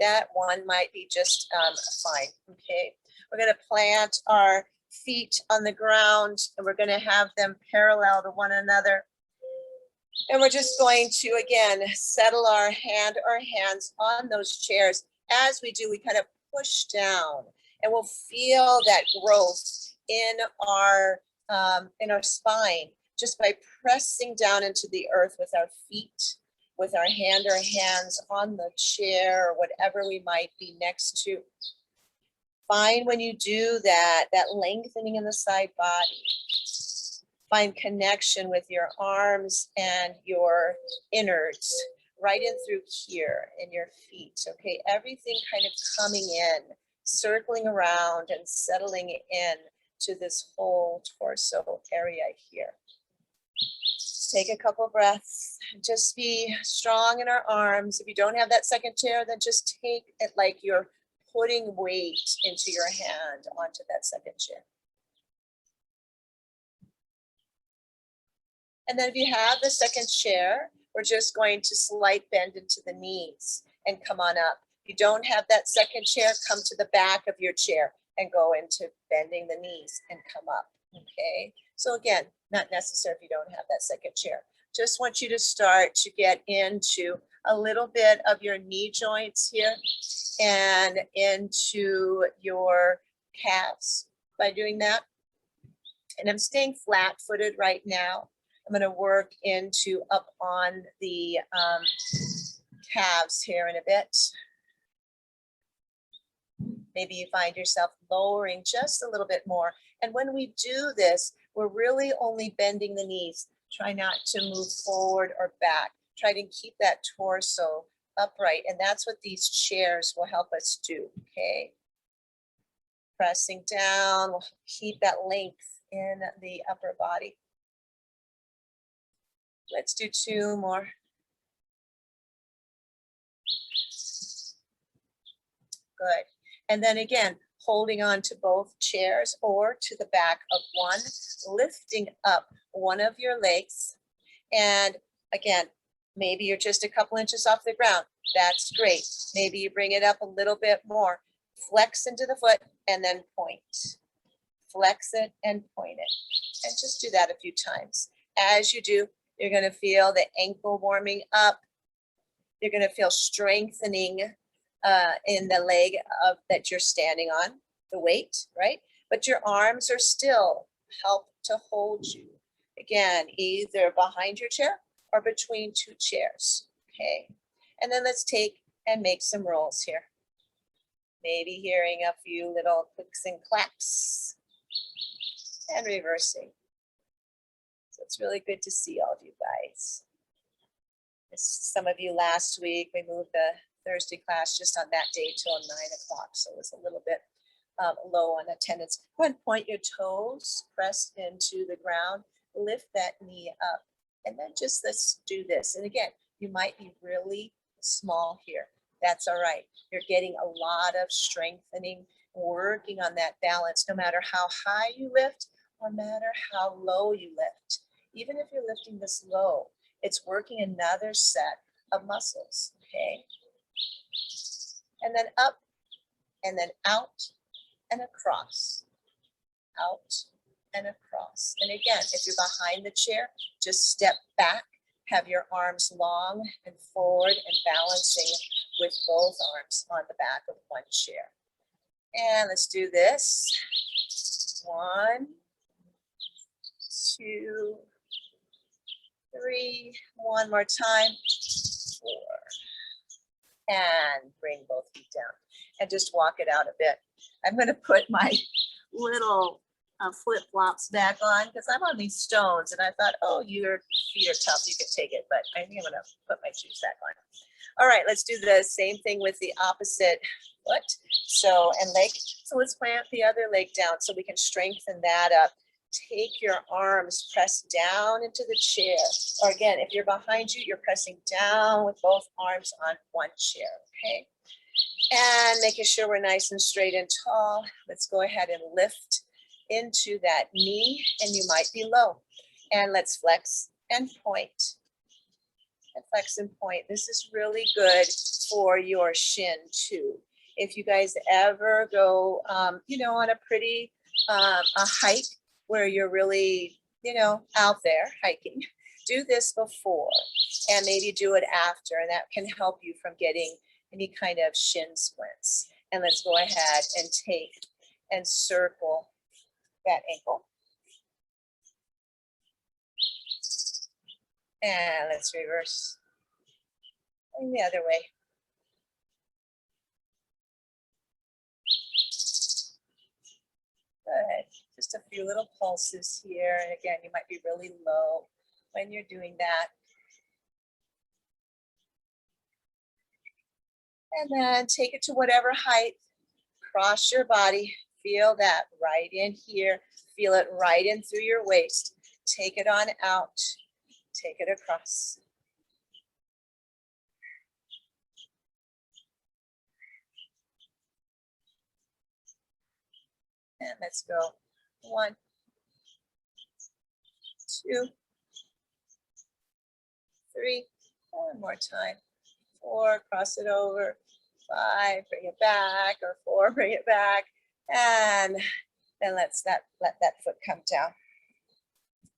that. One might be just fine. Okay, we're going to plant our feet on the ground and we're going to have them parallel to one another. And we're just going to, again, settle our hands on those chairs. As we do, we kind of push down and we'll feel that growth in our spine just by pressing down into the earth with our feet, with our hands on the chair or whatever we might be next to. Find when you do that lengthening in the side body. Find connection with your arms and your innards right in through here in your feet. Okay, everything kind of coming in, circling around and settling in to this whole torso area here. Take a couple breaths. Just be strong in our arms. If you don't have that second chair, then just take it like you're putting weight into your hand onto that second chair. And then if you have the second chair, we're just going to slight bend into the knees and come on up. If you don't have that second chair, come to the back of your chair and go into bending the knees and come up, okay? So again, not necessary if you don't have that second chair. Just want you to start to get into a little bit of your knee joints here and into your calves by doing that. And I'm staying flat-footed right now. I'm going to work into up on the calves here in a bit. Maybe you find yourself lowering just a little bit more. And when we do this, we're really only bending the knees. Try not to move forward or back. Try to keep that torso upright. And that's what these chairs will help us do, okay? Pressing down, we'll keep that length in the upper body. Let's do two more. Good. And then again, holding on to both chairs or to the back of one, lifting up one of your legs. And again, maybe you're just a couple inches off the ground. That's great. Maybe you bring it up a little bit more. Flex into the foot and then point. Flex it and point it. And just do that a few times. As you do, you're going to feel the ankle warming up. You're going to feel strengthening in the leg that you're standing on, the weight, right? But your arms are still help to hold you. Again, either behind your chair or between two chairs, okay? And then let's take and make some rolls here. Maybe hearing a few little clicks and claps and reversing. So it's really good to see all of you guys. Some of you last week, we moved the Thursday class just on that day till 9 o'clock. So it was a little bit low on attendance. Go ahead and point your toes pressed into the ground. Lift that knee up. And then just let's do this. And again, you might be really small here. That's all right. You're getting a lot of strengthening, working on that balance, no matter how high you lift or no matter how low you lift. Even if you're lifting this low, it's working another set of muscles, okay? And then up and then out and across, out and across. And again, if you're behind the chair, just step back, have your arms long and forward and balancing with both arms on the back of one chair. And let's do this. 1, 2, 3, one more time, 4. And bring both feet down and just walk it out a bit. I'm going to put my little flip-flops back on because I'm on these stones and I thought, oh, your feet are tough, you can take it, but I think I'm going to put my shoes back on. All right, let's do the same thing with the opposite foot. So, and leg. So let's plant the other leg down so we can strengthen that up. Take your arms, press down into the chair. Or again, if you're behind you, you're pressing down with both arms on one chair, okay? And making sure we're nice and straight and tall. Let's go ahead and lift into that knee, and you might be low. And let's flex and point. and flex and point. This is really good for your shin too. If you guys ever go, on a pretty, a hike where you're really, out there hiking, do this before and maybe do it after, and that can help you from getting any kind of shin splints. And let's go ahead and take and circle that ankle. And let's reverse. And the other way. Good. Just a few little pulses here. And again, you might be really low when you're doing that. And then take it to whatever height. Cross your body. Feel that right in here. Feel it right in through your waist. Take it on out. Take it across. And let's go. 1, 2, 3. One more time. 4, cross it over. 5, bring it back, or 4, bring it back. And then let that foot come down.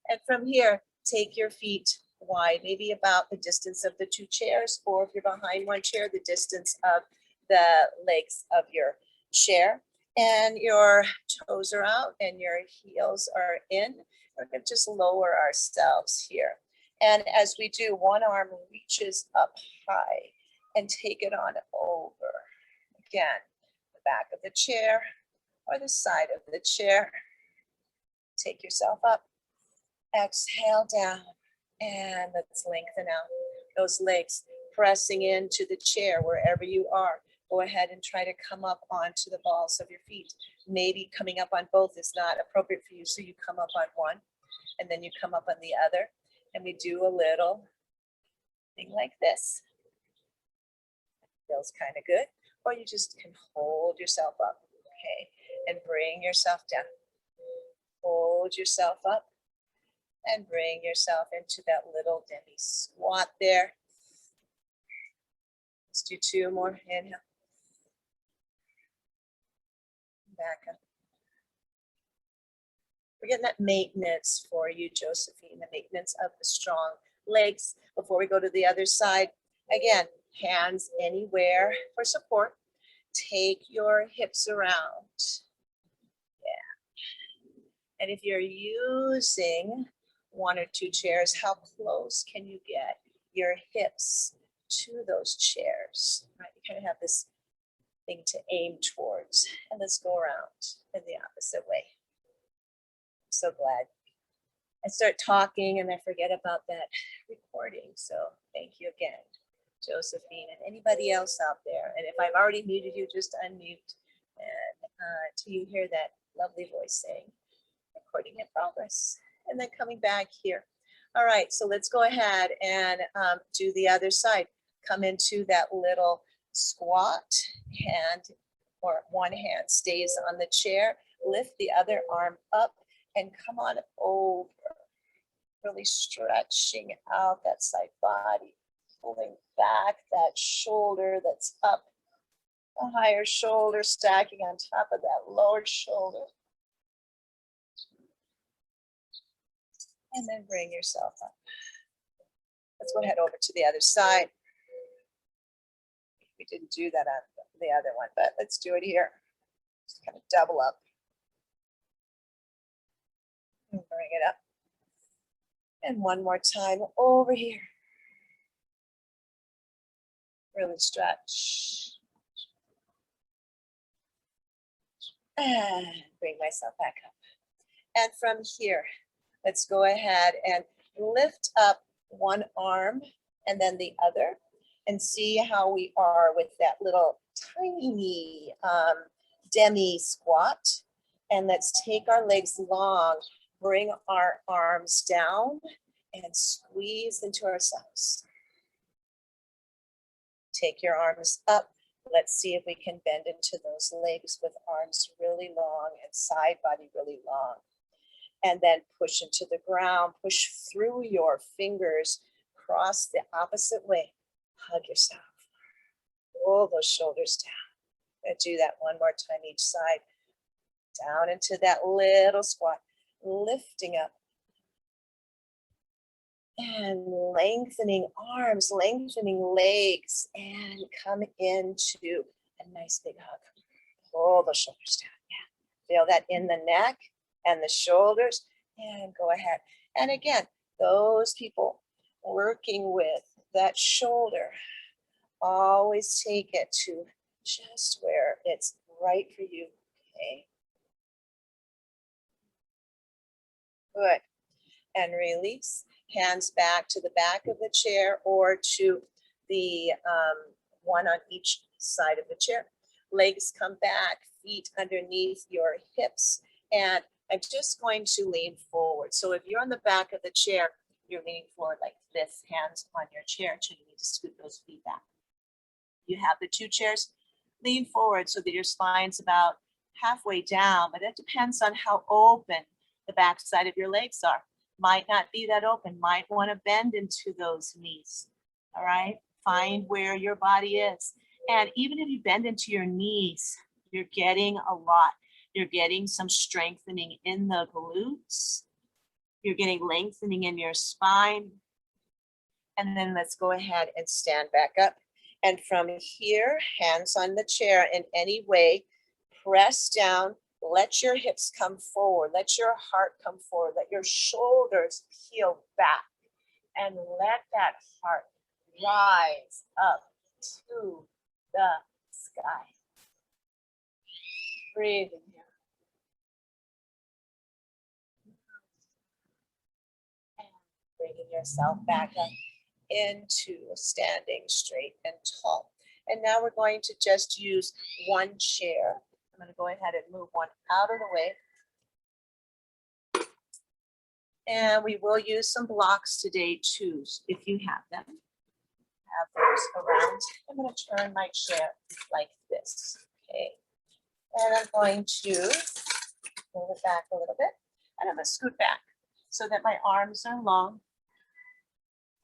And from here, take your feet wide, maybe about the distance of the 2 chairs, or if you're behind one chair, the distance of the legs of your chair. And your toes are out and your heels are in. We're going to just lower ourselves here. And as we do, one arm reaches up high and take it on over. Again, the back of the chair or the side of the chair. Take yourself up. Exhale down. And let's lengthen out those legs, pressing into the chair wherever you are. Go ahead and try to come up onto the balls of your feet. Maybe coming up on both is not appropriate for you, so you come up on one and then you come up on the other. And we do a little thing like this. Feels kind of good. Or you just can hold yourself up, okay? And bring yourself down. Hold yourself up and bring yourself into that little demi squat there. Let's do 2 more. Inhale. Back up. We're getting that maintenance for you, Josephine, the maintenance of the strong legs. Before we go to the other side, again, hands anywhere for support. Take your hips around. Yeah. And if you're using 1 or 2 chairs, how close can you get your hips to those chairs? Right, you kind of have this thing to aim towards. And let's go around in the opposite way. I'm so glad. I start talking and I forget about that recording. So thank you again, Josephine, and anybody else out there. And if I've already muted you, just unmute until you hear that lovely voice saying, recording in progress. And then coming back here. All right, so let's go ahead and do the other side. Come into that little squat, hand or one hand stays on the chair, lift the other arm up and come on over. Really stretching out that side body, pulling back that shoulder that's up, the higher shoulder stacking on top of that lower shoulder. And then bring yourself up. Let's go ahead over to the other side. We didn't do that on the other one, but let's do it here. Just kind of double up. And bring it up. And one more time over here. Really stretch. And bring myself back up. And from here, let's go ahead and lift up one arm and then the other and see how we are with that little tiny demi squat. And let's take our legs long, bring our arms down and squeeze into ourselves. Take your arms up. Let's see if we can bend into those legs with arms really long and side body really long. And then push into the ground, push through your fingers, across the opposite way. Hug yourself. Roll those shoulders down. And do that one more time each side. Down into that little squat. Lifting up. And lengthening arms, lengthening legs, and come into a nice big hug. Pull the shoulders down. Yeah. Feel that in the neck and the shoulders. And go ahead. And again, those people working with that shoulder, always take it to just where it's right for you. Okay. Good. And release. Hands back to the back of the chair or to the one on each side of the chair. Legs come back, feet underneath your hips. And I'm just going to lean forward. So if you're on the back of the chair, you're leaning forward like this, hands on your chair until you need to scoot those feet back. You have the two chairs, lean forward so that your spine's about halfway down, but it depends on how open the back side of your legs are. Might not be that open, might want to bend into those knees. All right, find where your body is. And even if you bend into your knees, you're getting a lot. You're getting some strengthening in the glutes. You're getting lengthening in your spine. And then let's go ahead and stand back up. And from here, hands on the chair in any way, press down. Let your hips come forward. Let your heart come forward. Let your shoulders peel back. And let that heart rise up to the sky. Breathe in here. And bringing yourself back up into standing straight and tall. And now we're going to just use one chair. I'm going to go ahead and move one out of the way. And we will use some blocks today too, if you have them. Have those around. I'm going to turn my chair like this. Okay. And I'm going to move it back a little bit. And I'm going to scoot back so that my arms are long.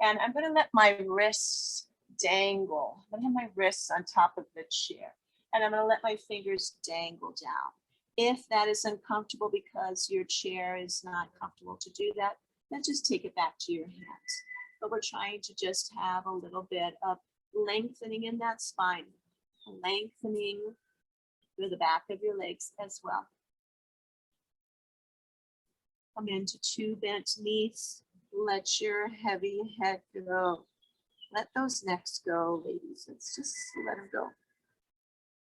And I'm going to let my wrists dangle. I'm going to have my wrists on top of the chair. And I'm going to let my fingers dangle down. If that is uncomfortable because your chair is not comfortable to do that, then just take it back to your hands. But we're trying to just have a little bit of lengthening in that spine, lengthening through the back of your legs as well. Come into two bent knees. Let your heavy head go. Let those necks go, ladies. Let's just let them go.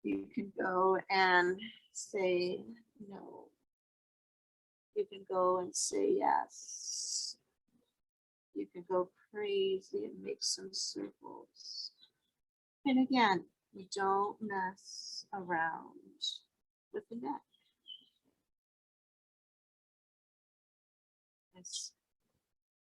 You can go and say no. You can go and say yes. You can go crazy and make some circles. And again, you don't mess around with the neck. As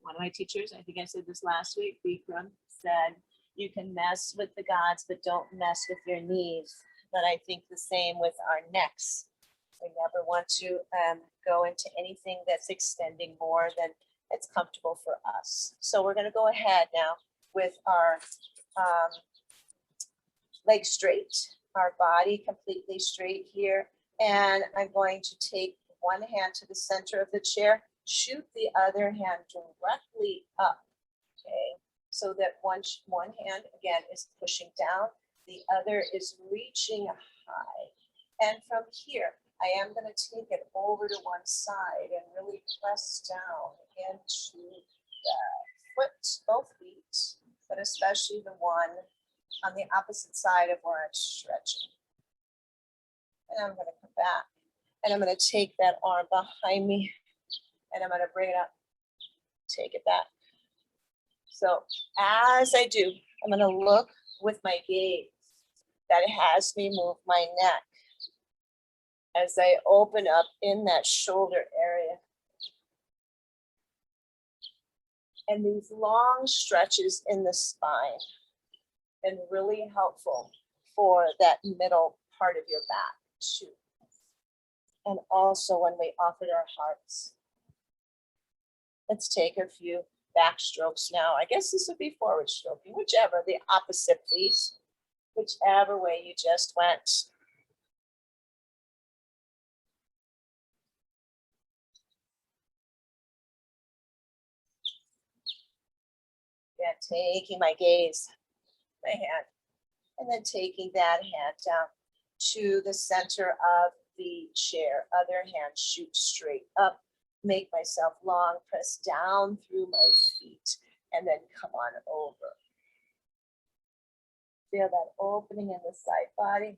one of my teachers, I think I said this last week, Bikram, said, you can mess with the gods, but don't mess with your knees. But I think the same with our necks. We never want to go into anything that's extending more than it's comfortable for us. So we're going to go ahead now with our legs straight, our body completely straight here. And I'm going to take one hand to the center of the chair, shoot the other hand directly up, okay? So that one hand, again, is pushing down, the other is reaching high. And from here, I am going to take it over to one side and really press down into the foot, both feet, but especially the one on the opposite side of where I'm stretching. And I'm going to come back and I'm going to take that arm behind me and I'm going to bring it up, take it back. So as I do, I'm going to look with my gaze that it has me move my neck as I open up in that shoulder area. And these long stretches in the spine and really helpful for that middle part of your back too. And also when we offer our hearts. Let's take a few back strokes now. I guess this would be forward stroking, whichever, the opposite, please. Whichever way you just went. Yeah, taking my gaze, my hand, and then taking that hand down to the center of the chair. Other hand shoot straight up. Make myself long, press down through my feet, and then come on over. Feel that opening in the side body.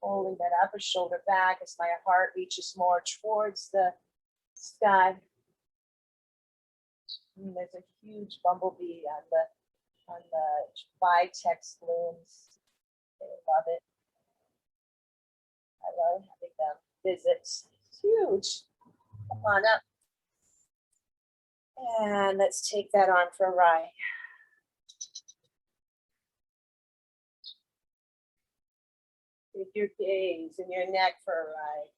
Holding that upper shoulder back as my heart reaches more towards the sky. And there's a huge bumblebee on the Vitex blooms. I love it. I love having them visit. It's huge. Come on up. And let's take that arm for a ride. Take your gaze and your neck for a ride.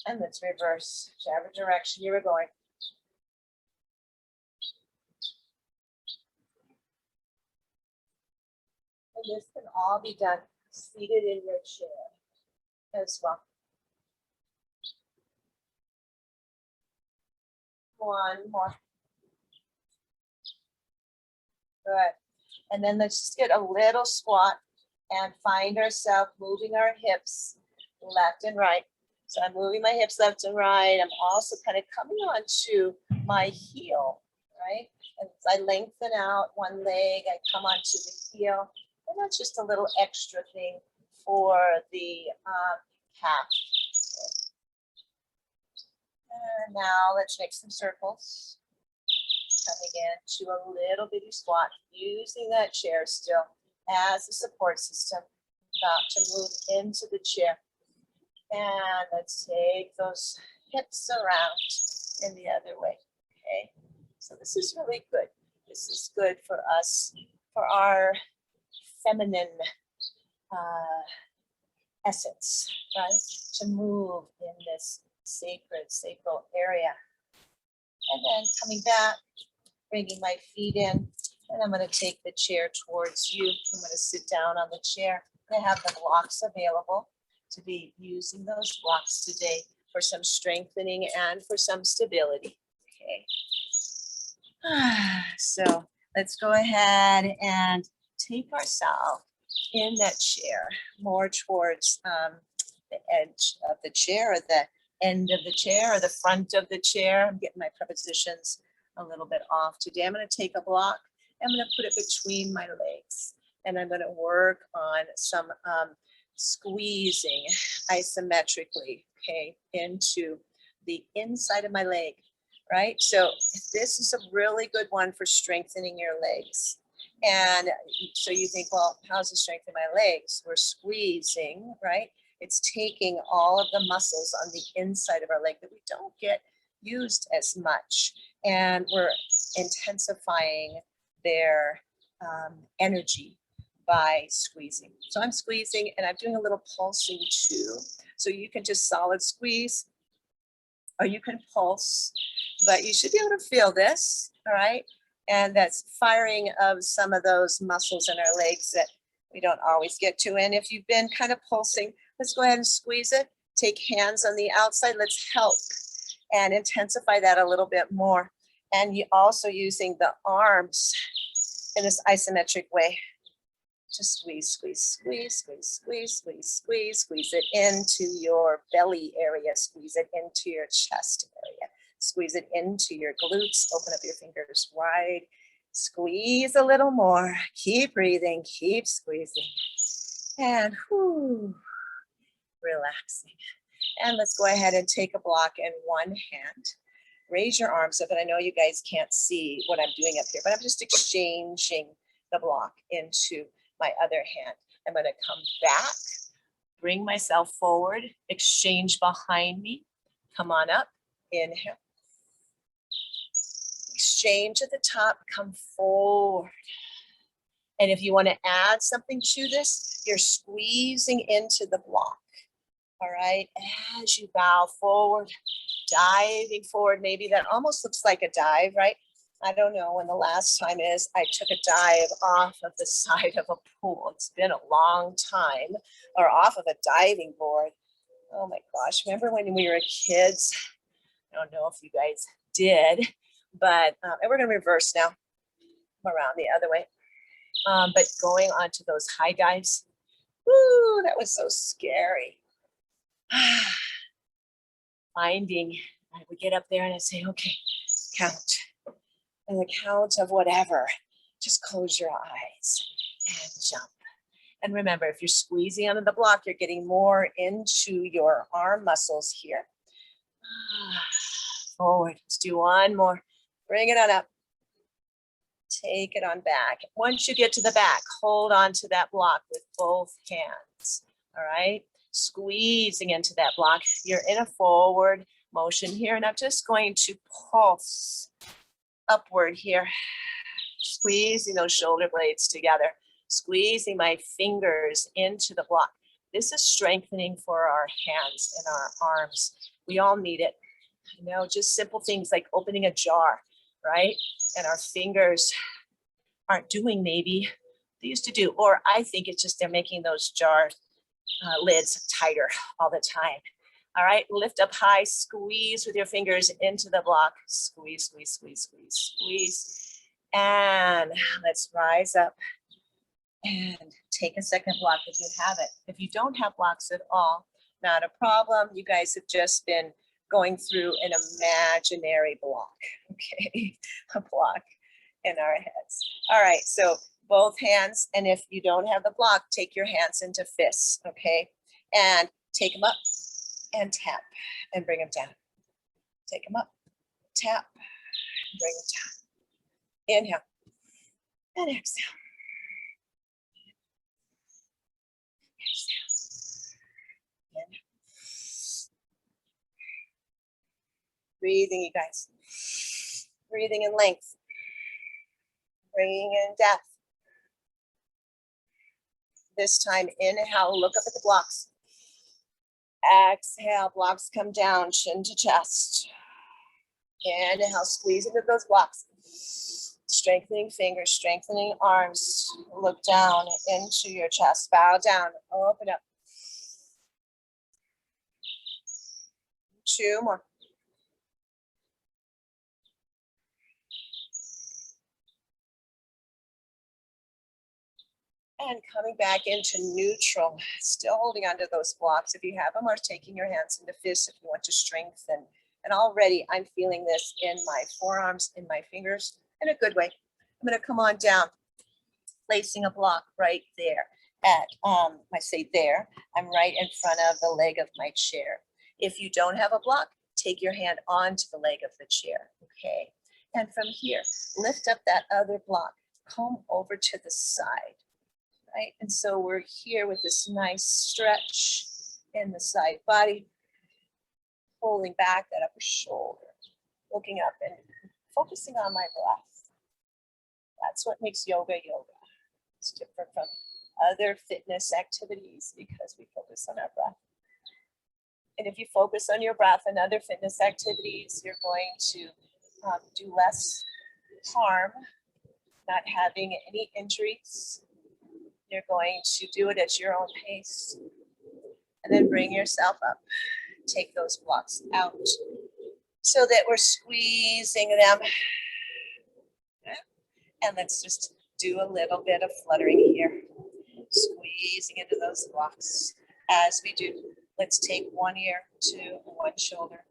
And let's reverse, whichever direction you were going. And this can all be done seated in your chair as well. One more. Good. And then let's just get a little squat and find ourselves moving our hips left and right. So I'm moving my hips left and right. I'm also kind of coming on to my heel, right? And as I lengthen out one leg, I come onto the heel. And that's just a little extra thing for the calf. And now let's make some circles. Coming into a little bitty squat, using that chair still as a support system. About to move into the chair. And let's take those hips around in the other way. Okay, so this is really good. This is good for us, for our feminine essence, right? To move in this sacral area. And then coming back, bringing my feet in, and I'm going to take the chair towards you. I'm going to sit down on the chair. I have the blocks available to be using those blocks today for some strengthening and for some stability. Okay. So let's go ahead and take ourselves in that chair more towards the edge of the chair, or the end of the chair, or the front of the chair. I'm getting my prepositions a little bit off today. I'm going to take a block. I'm going to put it between my legs, and I'm going to work on some squeezing isometrically, okay, into the inside of my leg, right? So this is a really good one for strengthening your legs. And so you think, well, how's it strengthen my legs? We're squeezing, right? It's taking all of the muscles on the inside of our leg that we don't get used as much, and we're intensifying their energy by squeezing. So I'm squeezing, and I'm doing a little pulsing too. So you can just solid squeeze, or you can pulse, but you should be able to feel this, all right? And that's firing of some of those muscles in our legs that we don't always get to. And if you've been kind of pulsing, let's go ahead and squeeze it. Take hands on the outside. Let's help and intensify that a little bit more. And you also using the arms in this isometric way. Just squeeze, squeeze, squeeze, squeeze, squeeze, squeeze, squeeze, squeeze it into your belly area. Squeeze it into your chest area. Squeeze it into your glutes. Open up your fingers wide. Squeeze a little more. Keep breathing. Keep squeezing. And whoo, relaxing. And let's go ahead and take a block in one hand. Raise your arms up. And I know you guys can't see what I'm doing up here, but I'm just exchanging the block into my other hand. I'm going to come back, bring myself forward, exchange behind me. Come on up. Inhale. Exchange at the top, come forward. And if you want to add something to this, you're squeezing into the block. All right, as you bow forward, diving forward, maybe that almost looks like a dive, right? I don't know when the last time is I took a dive off of the side of a pool. It's been a long time, or off of a diving board. Oh my gosh, remember when we were kids? I don't know if you guys did, but, and we're gonna reverse now, around the other way. But going onto those high dives, woo, that was so scary. Finding, I would get up there and I'd say, okay, count. And the count of whatever, just close your eyes and jump. And remember, if you're squeezing under the block, you're getting more into your arm muscles here. Forward, let's do one more. Bring it on up. Take it on back. Once you get to the back, hold on to that block with both hands, all right? Squeezing into that block. You're in a forward motion here, and I'm just going to pulse upward here, squeezing those shoulder blades together, squeezing my fingers into the block. This is strengthening for our hands and our arms. We all need it. You know, just simple things like opening a jar, right? And our fingers aren't doing maybe they used to do, or I think it's just they're making those jar lids tighter all the time. All right, lift up high, squeeze with your fingers into the block. Squeeze, squeeze, squeeze, squeeze, squeeze. And let's rise up and take a second block if you have it. If you don't have blocks at all, not a problem. You guys have just been going through an imaginary block, okay? A block in our heads. All right, so both hands, and if you don't have the block, take your hands into fists, okay? And take them up and tap and bring them down. Take them up, tap, bring them down. Inhale and exhale. Exhale. Breathing, you guys. Breathing in length. Bringing in depth. This time, inhale, look up at the blocks. Exhale, blocks come down, chin to chest. Inhale, squeeze into those blocks. Strengthening fingers, strengthening arms. Look down into your chest. Bow down, open up. 2 more. And coming back into neutral, still holding onto those blocks if you have them, or taking your hands into fists if you want to strengthen. And already I'm feeling this in my forearms, in my fingers, in a good way. I'm gonna come on down, placing a block right there at, I say there, I'm right in front of the leg of my chair. If you don't have a block, take your hand onto the leg of the chair, okay? And from here, lift up that other block, come over to the side. Right? And so we're here with this nice stretch in the side body, pulling back that upper shoulder, looking up and focusing on my breath. That's what makes yoga yoga. It's different from other fitness activities because we focus on our breath. And if you focus on your breath and other fitness activities, you're going to do less harm, not having any injuries. You're going to do it at your own pace. And then bring yourself up. Take those blocks out so that we're squeezing them. And let's just do a little bit of fluttering here. Squeezing into those blocks. As we do, let's take one ear to one shoulder.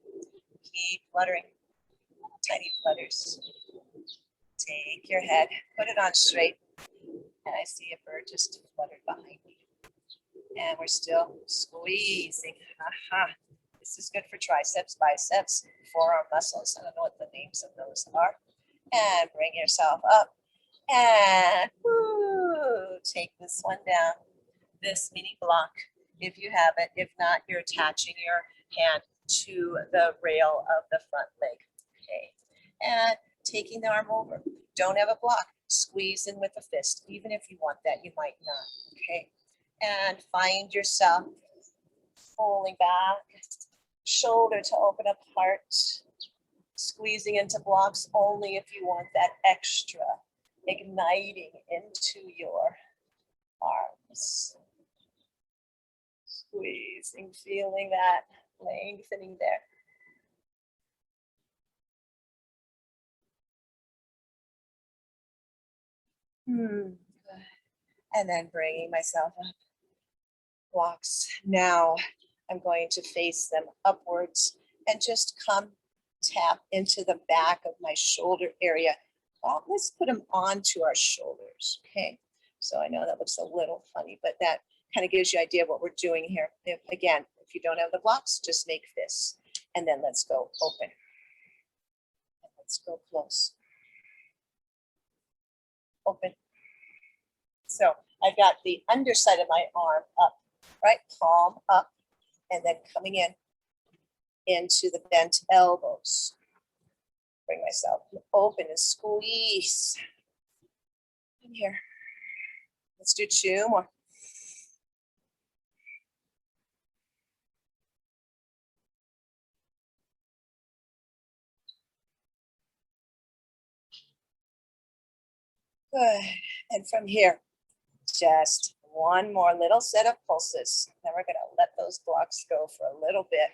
Keep fluttering. Tiny flutters. Take your head, put it on straight. And I see a bird just fluttered behind me. And we're still squeezing. Aha. This is good for triceps, biceps, forearm muscles. I don't know what the names of those are. And bring yourself up. And woo, take this one down. This mini block, if you have it. If not, you're attaching your hand to the rail of the front leg. Okay. And taking the arm over. Don't have a block. Squeeze in with a fist. Even if you want that, you might not, okay? And find yourself pulling back, shoulder to open up heart, squeezing into blocks only if you want that extra igniting into your arms. Squeezing, feeling that lengthening there. And then bringing myself up. Blocks. Now I'm going to face them upwards and just come tap into the back of my shoulder area. Well, let's put them onto our shoulders, okay? So I know that looks a little funny, but that kind of gives you an idea of what we're doing here. Again, if you don't have the blocks, just make fists. And then let's go open. And let's go close. Open. So I've got the underside of my arm up, right? Palm up, and then coming in into the bent elbows. Bring myself open and squeeze. In here. Let's do 2 more. Good. And from here, just one more little set of pulses. Then we're going to let those blocks go for a little bit.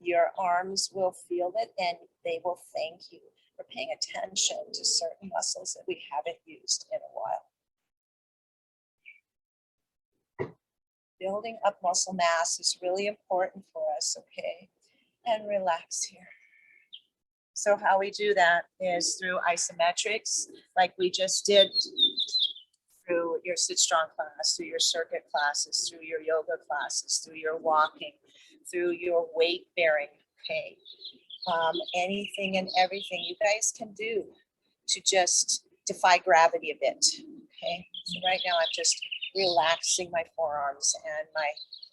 Your arms will feel it and they will thank you for paying attention to certain muscles that we haven't used in a while. Building up muscle mass is really important for us, okay? And relax here. So how we do that is through isometrics, like we just did, through your Sit Strong class, through your circuit classes, through your yoga classes, through your walking, through your weight bearing, okay? Anything and everything you guys can do to just defy gravity a bit, okay? So right now I'm just relaxing my forearms and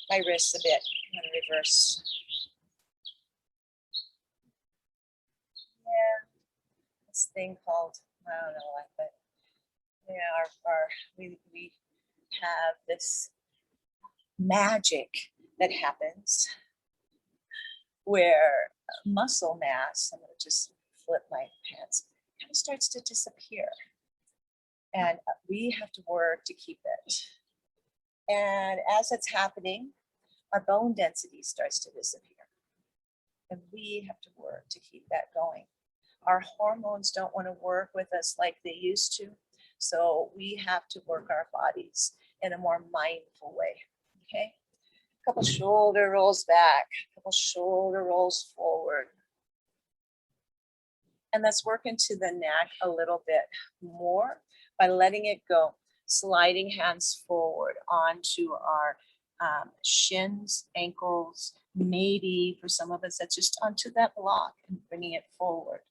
my wrists a bit. I'm gonna reverse. Yeah, this thing called, I don't know what, but yeah, we have this magic that happens where muscle mass, I'm gonna just flip my pants, kind of starts to disappear. And we have to work to keep it. And as it's happening, our bone density starts to disappear. And we have to work to keep that going. Our hormones don't want to work with us like they used to. So we have to work our bodies in a more mindful way, okay? A couple shoulder rolls back, a couple shoulder rolls forward. And let's work into the neck a little bit more by letting it go, sliding hands forward onto our shins, ankles, maybe for some of us, that's just onto that block and bringing it forward.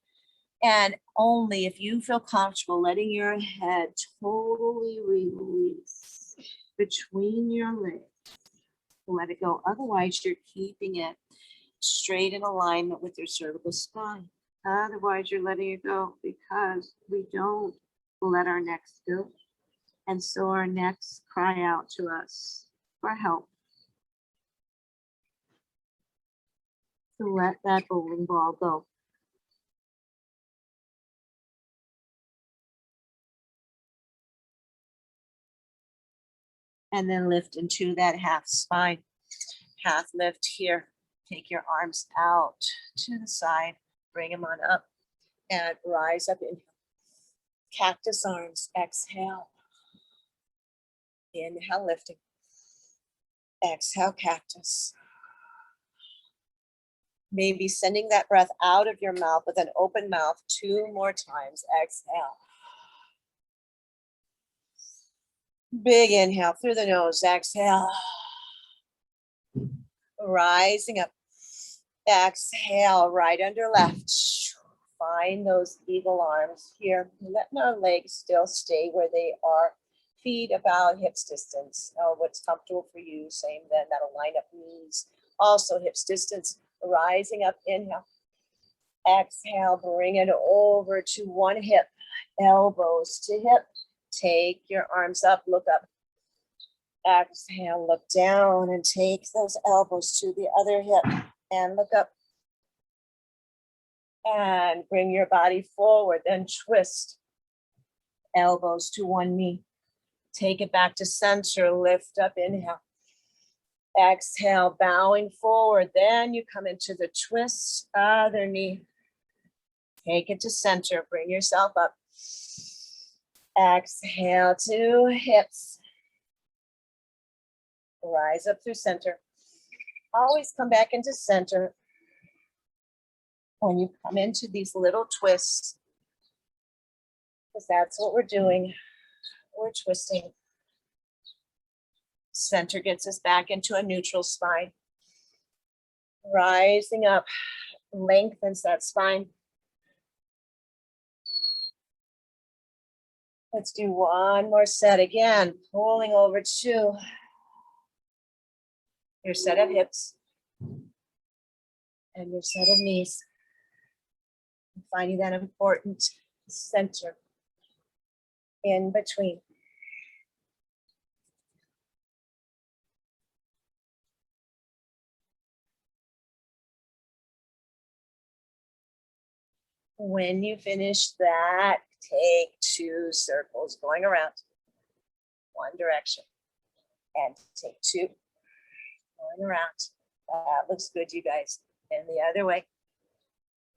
And only if you feel comfortable letting your head totally release between your legs, let it go. Otherwise, you're keeping it straight in alignment with your cervical spine. Otherwise, you're letting it go because we don't let our necks go. And so our necks cry out to us for help. To let that bowling ball go. And then lift into that half spine. Half lift here. Take your arms out to the side. Bring them on up. And rise up. Inhale. Cactus arms. Exhale. Inhale, lifting. Exhale, cactus. Maybe sending that breath out of your mouth with an open mouth 2 more times. Exhale. Big inhale through the nose. Exhale. Rising up. Exhale, right under left. Find those eagle arms here. Letting our legs still stay where they are. Feet about hips distance. Oh, what's comfortable for you. Same then. That'll line up knees. Also hips distance. Rising up. Inhale. Exhale. Bring it over to one hip. elbows to hip. Take your arms up, look up. Exhale, look down and take those elbows to the other hip and look up. And bring your body forward, then twist. Elbows to one knee. Take it back to center, lift up, inhale. Exhale, bowing forward. Then you come into the twist, other knee. Take it to center, bring yourself up. Exhale to hips. Rise up through center. Always come back into center. When you come into these little twists, because that's what we're doing. We're twisting. Center gets us back into a neutral spine. Rising up, lengthens that spine. Let's do one more set again, pulling over to your set of hips and your set of knees. Finding that important center in between. When you finish that, take 2 circles going around one direction and take 2 going around. That looks good, you guys. And the other way.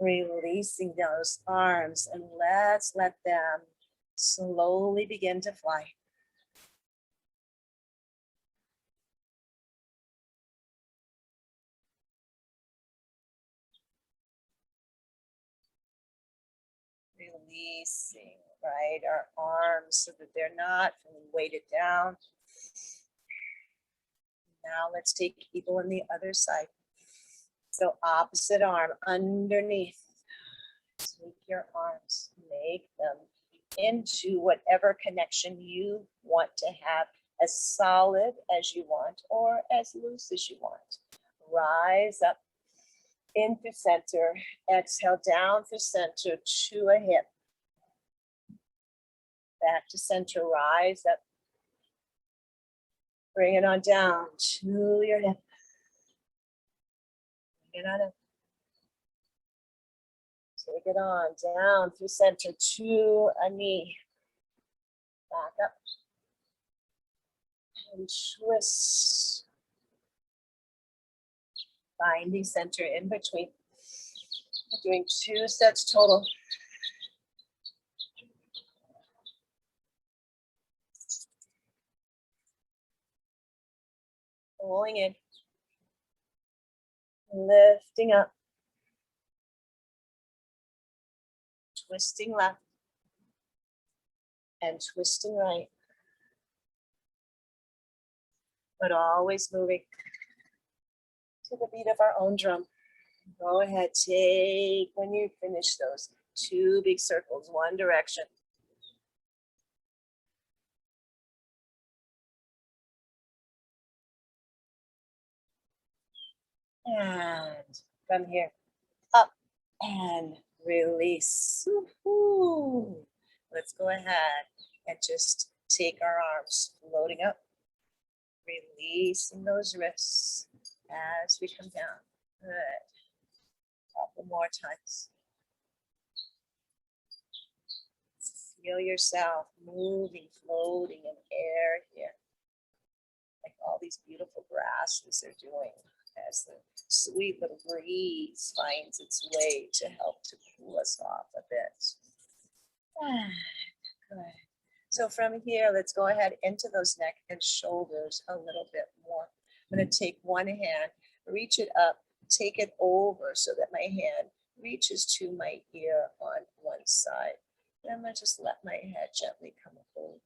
Releasing those arms, and let's let them slowly begin to fly. Releasing, right, our arms so that they're not weighted down. Now let's take eagle on the other side. So opposite arm underneath. Take your arms, make them into whatever connection you want to have, as solid as you want or as loose as you want. Rise up in through center. Exhale down through center to a hip. Back to center, rise up. Bring it on down to your hip. Bring it on up. Take it on down through center to a knee. Back up. And twist. Finding center in between. We're doing 2 sets total. Pulling in. Lifting up. Twisting left. And twisting right. But always moving to the beat of our own drum. Go ahead, take, when you finish those 2 big circles, one direction. And from here, up and release. Woo-hoo. Let's go ahead and just take our arms floating up, releasing those wrists as we come down. Good. Couple more times. Feel yourself moving, floating in air here. Like all these beautiful grasses are doing as the sweet little breeze finds its way to help to cool us off a bit. Good. So from here, let's go ahead into those neck and shoulders a little bit more. I'm going to take one hand, reach it up, take it over so that my hand reaches to my ear on one side. And I'm going to just let my head gently come over.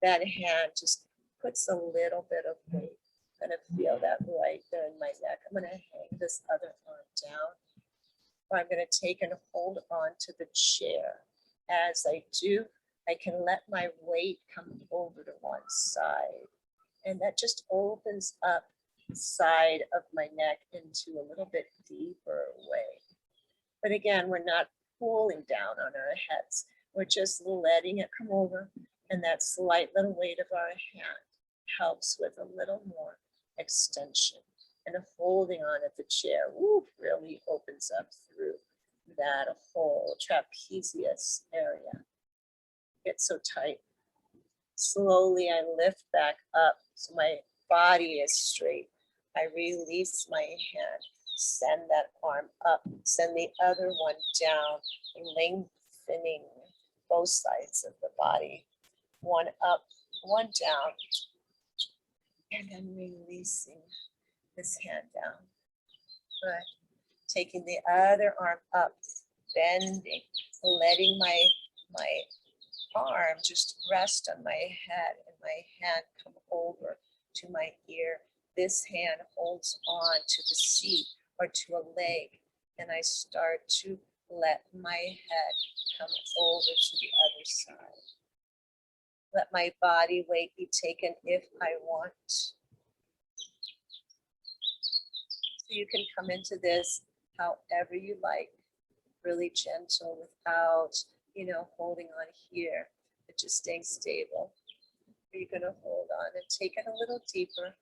That hand just puts a little bit of weight. I'm going to feel that right there in my neck. I'm going to hang this other arm down. Or I'm going to take and hold on to the chair. As I do, I can let my weight come over to one side. And that just opens up the side of my neck into a little bit deeper way. But again, we're not pulling down on our heads. We're just letting it come over, and that slight little weight of our hand helps with a little more extension. And holding on at the chair, woo, really opens up through that whole trapezius area. Get so tight. Slowly I lift back up so my body is straight. I release my hand, send that arm up, send the other one down, lengthening both sides of the body. One up, one down, and then releasing this hand down. Good. Taking the other arm up, bending, letting my arm just rest on my head and my hand come over to my ear. This hand holds on to the seat or to a leg, and I start to let my head come over to the other side. Let my body weight be taken if I want. So you can come into this however you like, really gentle without, holding on here, but just staying stable. You're gonna hold on and take it a little deeper.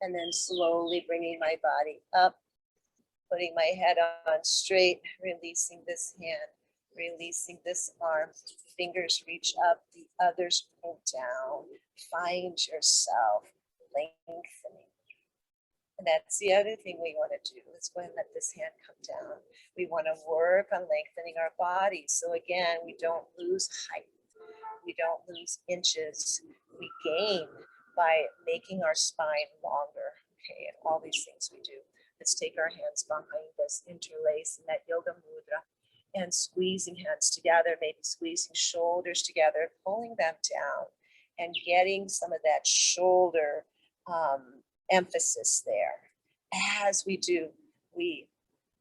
And then slowly bringing my body up, putting my head on straight, releasing this hand, releasing this arm. Fingers reach up, the others pull down. Find yourself lengthening. And that's the other thing we want to do. Let's go ahead and let this hand come down. We want to work on lengthening our body. So again, we don't lose height. We don't lose inches. We gain by making our spine longer. Okay, and all these things we do. Let's take our hands behind us, interlace in that yoga mudra, and squeezing hands together, maybe squeezing shoulders together, pulling them down, and getting some of that shoulder emphasis there. As we do, we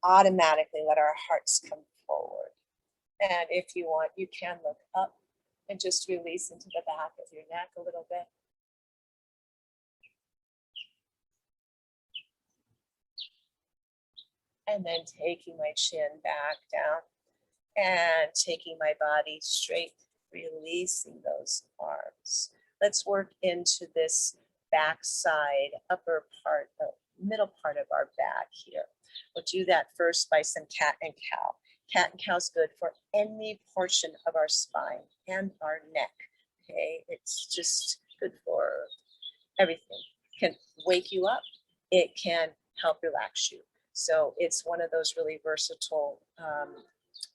automatically let our hearts come forward. And if you want, you can look up and just release into the back of your neck a little bit. And then taking my chin back down and taking my body straight, releasing those arms. Let's work into this back side, upper part, the middle part of our back here. We'll do that first by some cat and cow. Cat and cow is good for any portion of our spine and our neck. Okay, it's just good for everything. It can wake you up. It can help relax you. So it's one of those really versatile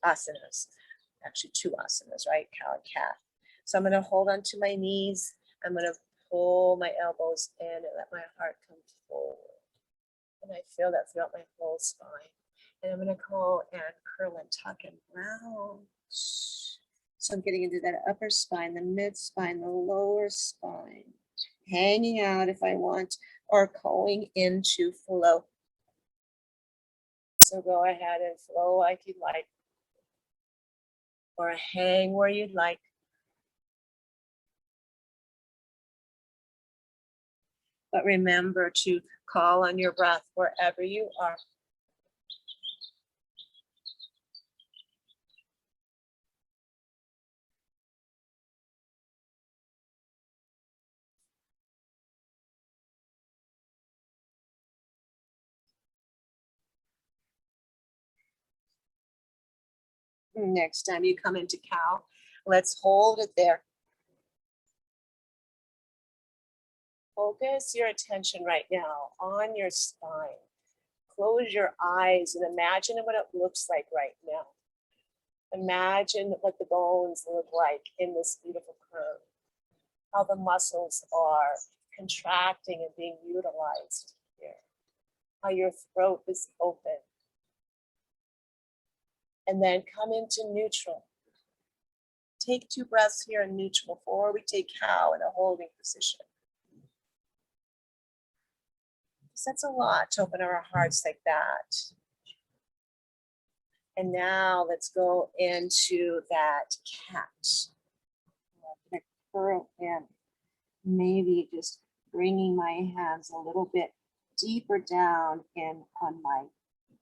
asanas. Actually, two asanas, right? Cow and cat. So I'm going to hold on to my knees. I'm going to pull my elbows in and let my heart come forward. And I feel that throughout my whole spine. And I'm going to go and curl and tuck and round. So I'm getting into that upper spine, the mid spine, the lower spine, hanging out if I want, or going into flow. So go ahead and flow like you'd like, or hang where you'd like. But remember to call on your breath wherever you are. Next time you come into cow, let's hold it there. Focus your attention right now on your spine. Close your eyes and imagine what it looks like right now. Imagine what the bones look like in this beautiful curve, how the muscles are contracting and being utilized here, how your throat is open. And then come into neutral. Take 2 breaths here in neutral before we take cow in a holding position. That's a lot to open our hearts like that. And now let's go into that cat. Curl in. maybe just bringing my hands a little bit deeper down in on my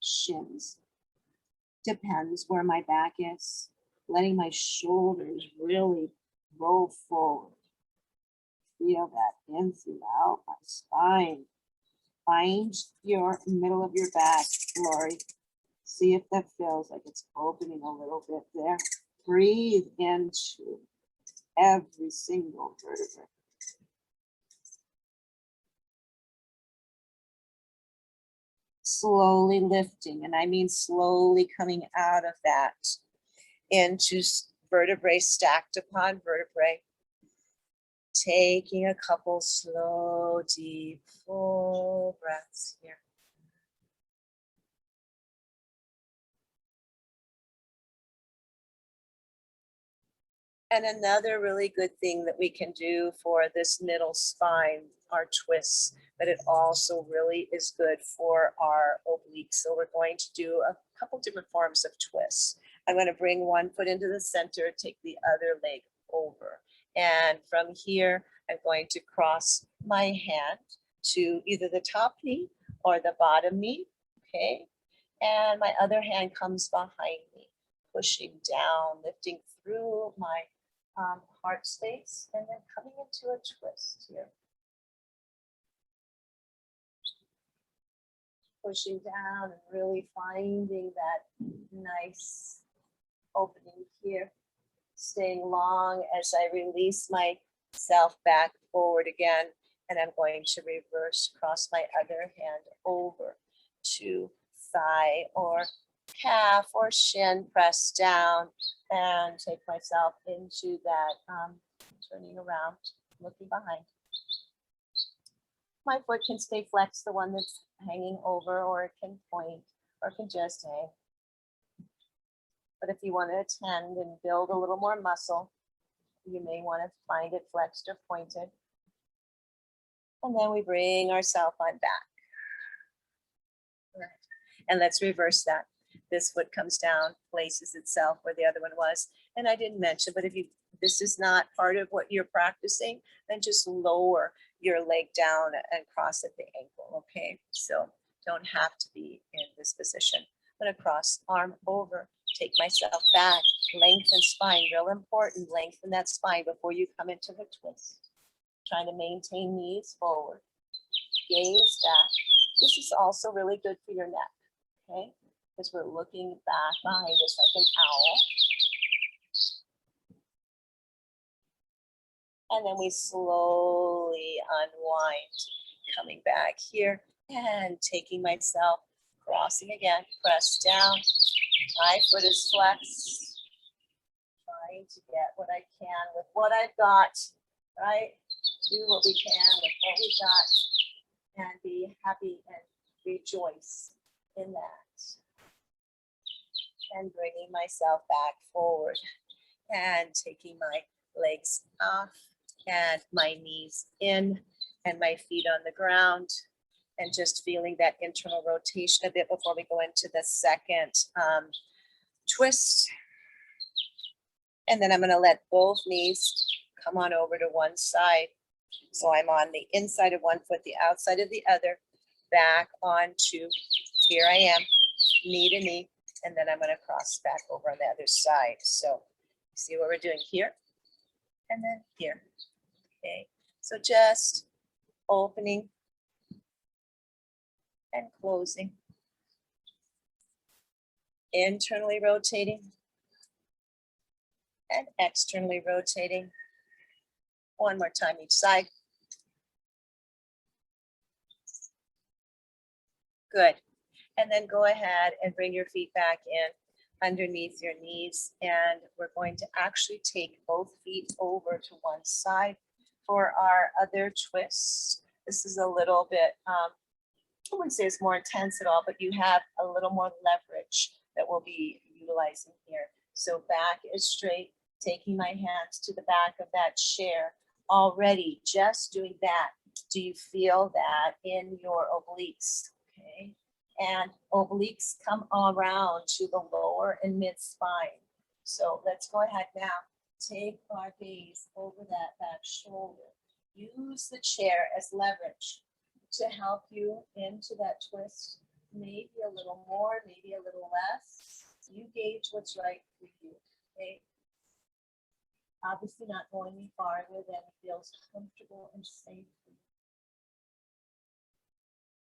shins. Depends where my back is. Letting my shoulders really roll forward. Feel that in throughout my spine. Find your middle of your back, Lori. See if that feels like it's opening a little bit there. Breathe into every single vertebrae. Slowly lifting, and I mean slowly coming out of that into vertebrae stacked upon vertebrae. Taking a couple slow, deep, full breaths here. And another really good thing that we can do for this middle spine, our twists, but it also really is good for our obliques. So we're going to do a couple different forms of twists. I'm going to bring one foot into the center, take the other leg over. And from here, I'm going to cross my hand to either the top knee or the bottom knee, okay? And my other hand comes behind me, pushing down, lifting through my heart space, and then coming into a twist here. Pushing down and really finding that nice opening here. Staying long as I release myself back forward again. And I'm going to reverse cross my other hand over to thigh or calf or shin, press down and take myself into that turning around, looking behind. My foot can stay flexed, the one that's hanging over, or it can point, or it can just hang. But if you want to attend and build a little more muscle, you may want to find it flexed or pointed. And then we bring ourselves on back. Right. And let's reverse that. This foot comes down, places itself where the other one was. And I didn't mention, but if this is not part of what you're practicing, then just lower your leg down and cross at the ankle, okay? So don't have to be in this position. I'm gonna cross arm over, take myself back, lengthen spine, real important, lengthen that spine before you come into the twist. Trying to maintain knees forward, gaze back. This is also really good for your neck, okay? Because we're looking back behind us like an owl. And then we slowly unwind, coming back here and taking myself, crossing again, press down. My foot is flexed. Trying to get what I can with what I've got, right? Do what we can with what we've got and be happy and rejoice in that. And bringing myself back forward and taking my legs off and my knees in and my feet on the ground, and just feeling that internal rotation a bit before we go into the second twist. And then I'm going to let both knees come on over to one side. So I'm on the inside of one foot, the outside of the other, back onto, here I am, knee to knee, and then I'm going to cross back over on the other side. So see what we're doing here and then here. Okay, so just opening and closing, internally rotating and externally rotating. One more time each side. Good. And then go ahead and bring your feet back in underneath your knees. And we're going to actually take both feet over to one side for our other twist. This is a little bit, I wouldn't say it's more intense at all, but you have a little more leverage that we'll be utilizing here. So back is straight, taking my hands to the back of that chair. Already just doing that, do you feel that in your obliques? Okay, and obliques come around to the lower and mid spine. So let's go ahead now. Take our gaze over that back shoulder. use the chair as leverage to help you into that twist. Maybe a little more, maybe a little less. You gauge what's right for you. Okay. Obviously not going any farther than feels comfortable and safe for you.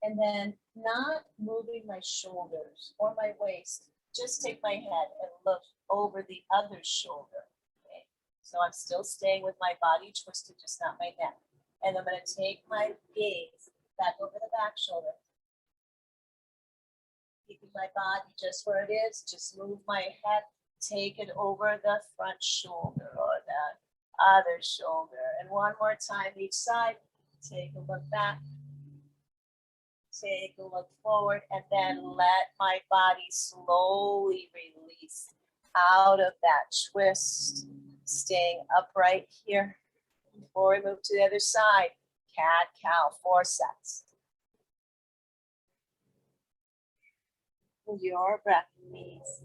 And then not moving my shoulders or my waist. Just take my head and look over the other shoulder. Okay. So I'm still staying with my body twisted, just not my neck. And I'm going to take my gaze back over the back shoulder. Keeping my body just where it is, just move my head, take it over the front shoulder or the other shoulder. And one more time each side, take a look back, take a look forward, and then let my body slowly release out of that twist, staying upright here. Before we move to the other side, cat, cow, 4 sets. Your breath, please.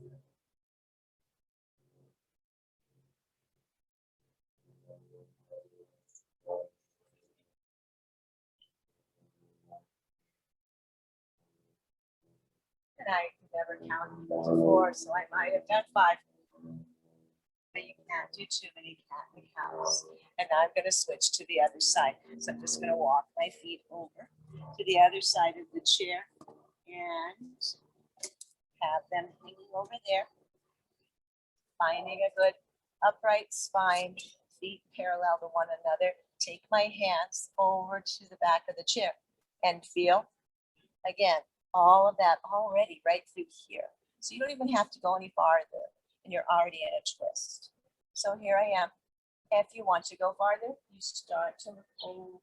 And I never counted to 4, so I might have done 5. But you can't do too many cat and cows. And now I'm going to switch to the other side. So I'm just going to walk my feet over to the other side of the chair and have them hanging over there. Finding a good upright spine, feet parallel to one another. Take my hands over to the back of the chair and feel, again, all of that already right through here. So you don't even have to go any farther and you're already in a twist. So here I am. If you want to go farther, you start to look over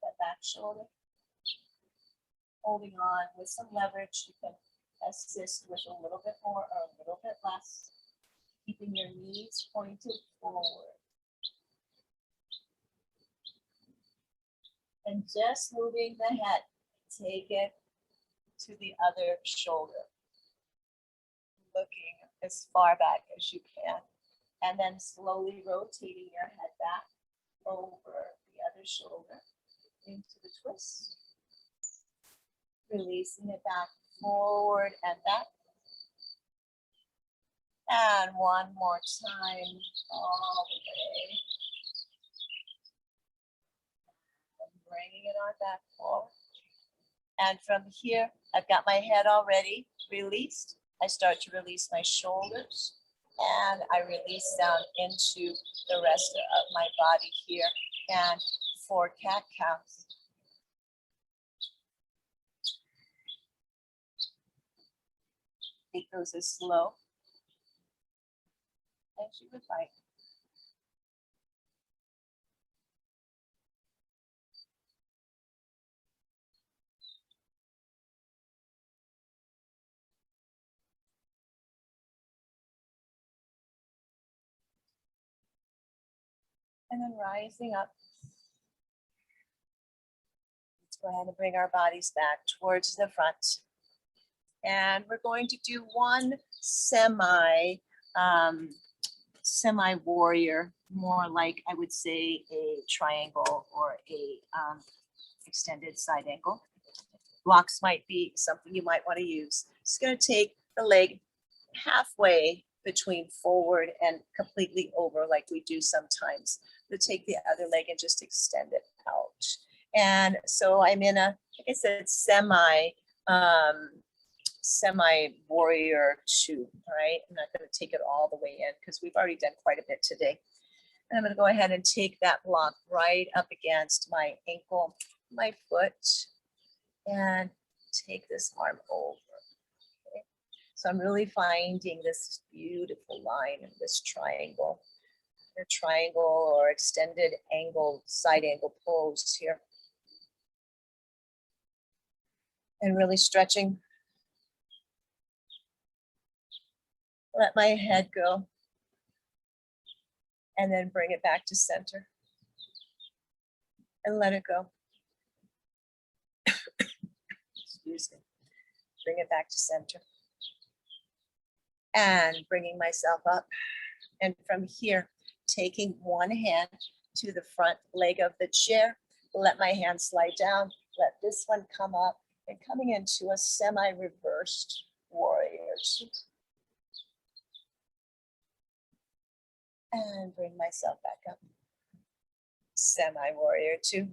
that back shoulder. Holding on with some leverage, you can assist with a little bit more or a little bit less. Keeping your knees pointed forward. And just moving the head, take it to the other shoulder. Looking as far back as you can. And then slowly rotating your head back over the other shoulder into the twist. Releasing it back, forward and back. And one more time, all the way. And bringing it on back forward. And from here, I've got my head already released. I start to release my shoulders. And I release down into the rest of my body here. And 4 cat cows. It goes as slow as you would like. And then rising up. Let's go ahead and bring our bodies back towards the front. And we're going to do one semi warrior, more like I would say a triangle or a extended side angle. Blocks might be something you might want to use. Just going to take the leg halfway between forward and completely over like we do sometimes. We'll take the other leg and just extend it out. And so I'm in a, like I said, semi warrior 2, right? I'm not going to take it all the way in because we've already done quite a bit today. And I'm going to go ahead and take that block right up against my ankle, my foot, and take this arm over. Okay? So I'm really finding this beautiful line in this triangle, a triangle or extended angle, side angle pose here. And really stretching. Let my head go. And then bring it back to center. And let it go. Excuse me. Bring it back to center. And bringing myself up. And from here, taking one hand to the front leg of the chair. Let my hand slide down. Let this one come up and coming into a semi-reversed warrior two. And bring myself back up. Semi-warrior two.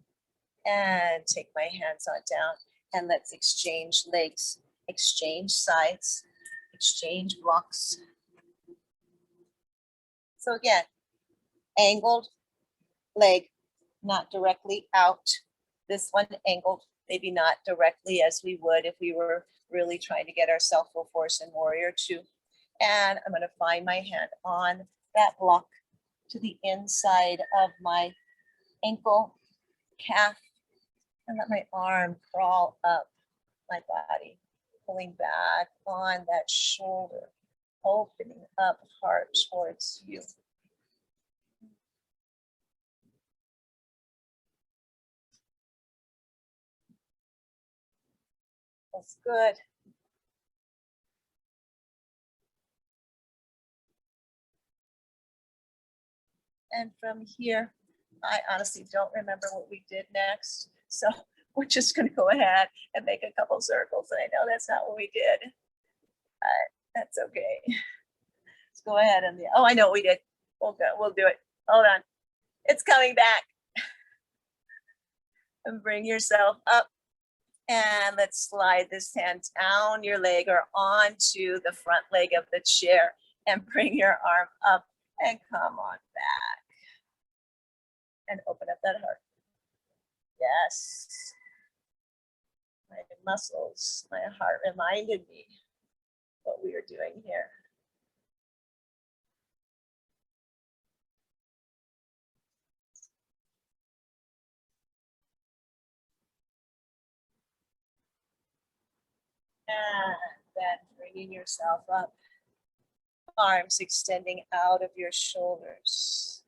And take my hands on down and let's exchange legs, exchange sides, exchange blocks. So again, angled leg, not directly out. This one angled, maybe not directly as we would if we were really trying to get ourselves full force in warrior two. And I'm going to find my hand on that block to the inside of my ankle, calf, and let my arm crawl up my body, pulling back on that shoulder, opening up heart towards you. That's good. And from here, I honestly don't remember what we did next. So we're just going to go ahead and make a couple circles. And I know that's not what we did. That's okay. Let's go ahead and, oh, I know what we did. We'll do it. Hold on. It's coming back. And bring yourself up. And let's slide this hand down your leg or onto the front leg of the chair and bring your arm up and come on back. And open up that heart. Yes. My muscles, my heart reminded me what we were doing here. And then bringing yourself up, arms extending out of your shoulders.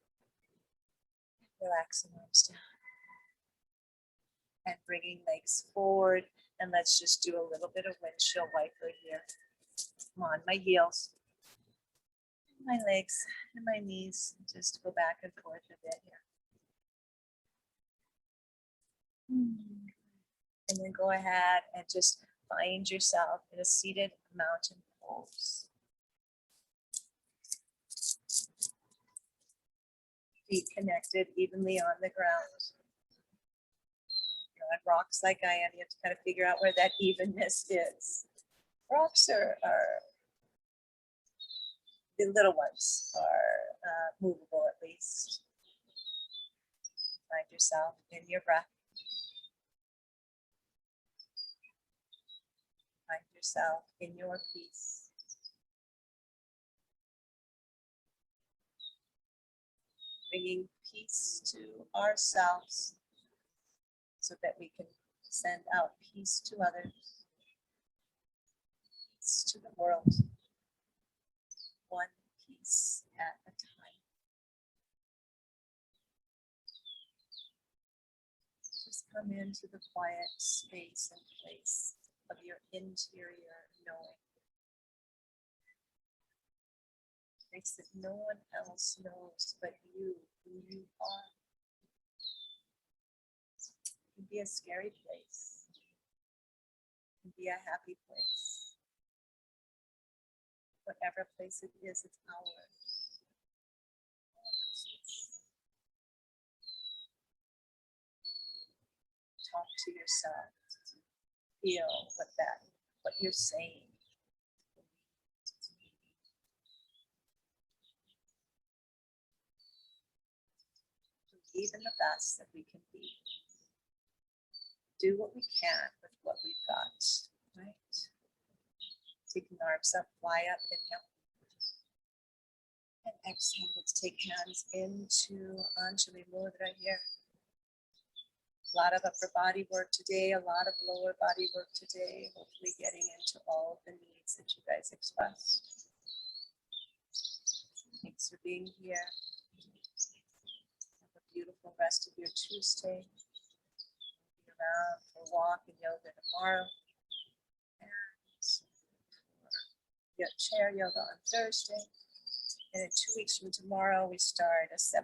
Relaxing arms down. And bringing legs forward. And let's just do a little bit of windshield wiper here. Come on, my heels, my legs, and my knees. Just go back and forth a bit here. And then go ahead and just find yourself in a seated mountain pose. Feet connected evenly on the ground. On rocks like I am, you have to kind of figure out where that evenness is. Rocks are the little ones are movable at least. Find yourself in your breath. Find yourself in your peace. Bringing peace to ourselves so that we can send out peace to others, peace to the world, one piece at a time. Just come into the quiet space and place of your interior knowing. Place that no one else knows but you, who you are. It can be a scary place. It can be a happy place. Whatever place it is, it's ours. Talk to yourself. Feel what you're saying. Believe in the best that we can be. Do what we can with what we've got, right? Taking the arms up, fly up, inhale. And exhale, let's take hands into Anjali Mudra here. A lot of upper body work today, a lot of lower body work today, hopefully getting into all of the needs that you guys expressed. Thanks for being here. Have a beautiful rest of your Tuesday. Be around for a walk and yoga tomorrow. And chair yoga on Thursday. And in 2 weeks from tomorrow, we start a 7